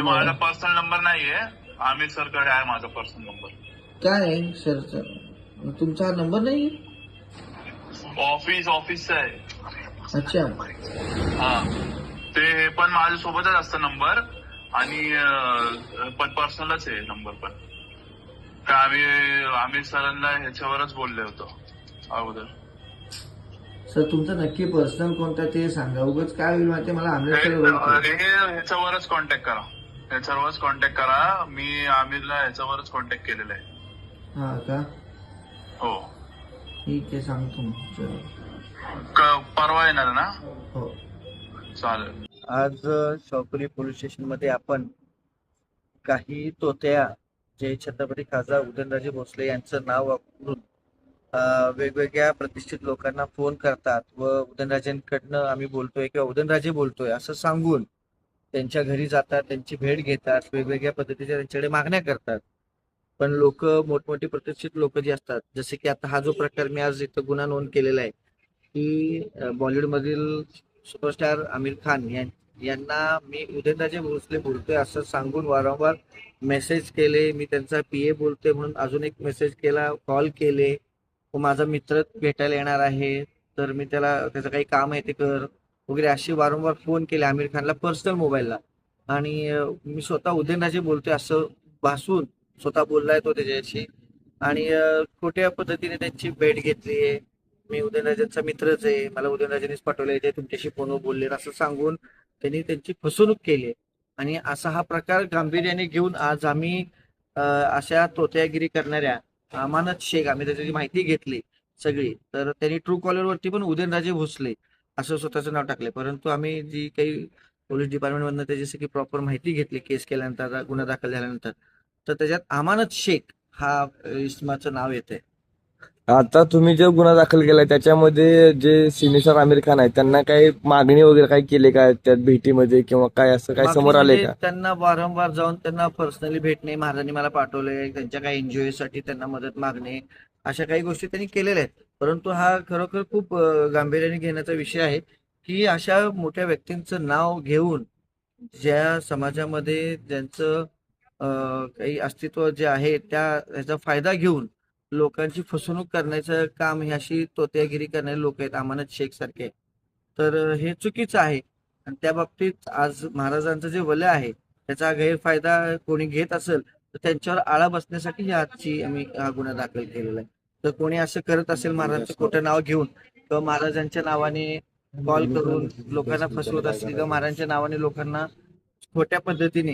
माझा personal number नाहीये, Aamir sir कडे आहे माझा पर्सनल नंबर. काय आहे सरचा? तुमचा हा नंबर नाही? ऑफिसचा आहे. अच्छा. हा, ते हे पण माझ्यासोबतच असतं नंबर, आणि पण पर्सनलच आहे नंबर पण. का आम्ही आमिर सरांना ह्याच्यावरच बोलले होतो अगोदर. सर तुमचा नक्की पर्सनल कोणता ते सांगा. उगाच काय होईल माहिती मला आमिर सर ह्याच्यावरच कॉन्टॅक्ट करा, ह्याच्यावरच कॉन्टॅक्ट करा. मी आमिरला ह्याच्यावरच कॉन्टॅक्ट केलेला आहे. हा का? हो. ठीक आहे, सांगतो मग. चलो. परवा येणार ना? हो. चालेल. आज शॉपरी पोलीस स्टेशन मध्ये आपण काही तोत्या जे छत्रपती खासदार उदयनराजे भोसले यांचं नाव वापरून वेगवेगळ्या प्रतिष्ठित लोकांना फोन करतात व उदयनराजेंकडनं आम्ही बोलतोय किंवा उदयनराजे बोलतोय असं सांगून त्यांच्या घरी जातात, त्यांची भेट घेतात, वेगवेगळ्या पद्धतीच्या त्यांच्याकडे मागण्या करतात. पण लोक, मोठमोठी प्रतिष्ठित लोक जी असतात, जसे की आता हा जो प्रकार मी आज इथं गुन्हा नोंद केलेला आहे की बॉलिवूडमधील सुपरस्टार आमिर खान यांना मी उदयनराजे भोसले बोलतोय असं सांगून वारंवार मेसेज केले. मी त्यांचा पीए बोलतोय म्हणून अजून एक मेसेज केला, कॉल केले. व माझा मित्र भेटायला येणार आहे तर मी त्याचं काही काम आहे ते कर वगैरे असे वारंवार फोन केले आमिर खानला पर्सनल मोबाईलला. आणि मी स्वतः उदयनराजे बोलतोय असं भासून स्वतः बोललाय तो त्याच्याशी. आणि खोट्या पद्धतीने त्यांची भेट घेतली आहे. मी उदयनराजेंचा मित्रच आहे, मला उदयनराजेंनीच पाठवले ते तुमच्याशी फोनवर बोलले असं सांगून त्यांनी त्यांची फसवणूक केली. आणि असा हा प्रकार गांभीर्याने घेऊन आज आम्ही अशा तोत्यागिरी करणाऱ्या अमानत शेख, आम्ही त्याची माहिती घेतली सगळी, तर त्यांनी ट्रू कॉलर वरती पण उदयनराजे भोसले असं स्वतःचं नाव टाकले. परंतु आम्ही जी काही पोलीस डिपार्टमेंटमधनं त्याची सगळी प्रॉपर माहिती घेतली केस केल्यानंतर, गुन्हा दाखल झाल्यानंतर, तर त्याच्यात अमानत शेख हा इसमाचं नाव येतंय. आता तुम्ही जो गुन्हा दाखल केलाय त्याच्यामध्ये जे सिनेसर आमिर खान आहे त्यांना काही मागणी वगैरे काही केले का त्यात भेटीमध्ये, किंवा काय असं काय समोर आले का? त्यांना वारंवार जाऊन त्यांना पर्सनली भेटणे, महाराजांनी मला पाठवले, त्यांच्या काही एनजीओ साठी त्यांना मदत मागणे, अशा काही गोष्टी त्यांनी केलेल्या आहेत. परंतु हा खरोखर खूप गांभीर्याने घेण्याचा विषय आहे की अशा मोठ्या व्यक्तींचं नाव घेऊन ज्या समाजामध्ये ज्यांचं काही अस्तित्व जे आहे ह्याचा फायदा घेऊन लोकांची फसवणूक करण्याचं काम ही अशी तोत्यागिरी करणारे लोक आहेत अमानत शेख सारखे. तर हे चुकीचं आहे. आणि त्या बाबतीत आज महाराजांचं जे वलय आहे त्याचा गैरफायदा कोणी घेत असेल तर त्यांच्यावर आळा बसण्यासाठी आजची आम्ही हा गुन्हा दाखल केलेला आहे. तर कोणी असं करत असेल महाराजांचं खोटं नाव घेऊन किंवा महाराजांच्या नावाने कॉल करून लोकांना फसवत असतील किंवा महाराजांच्या नावाने लोकांना खोट्या पद्धतीने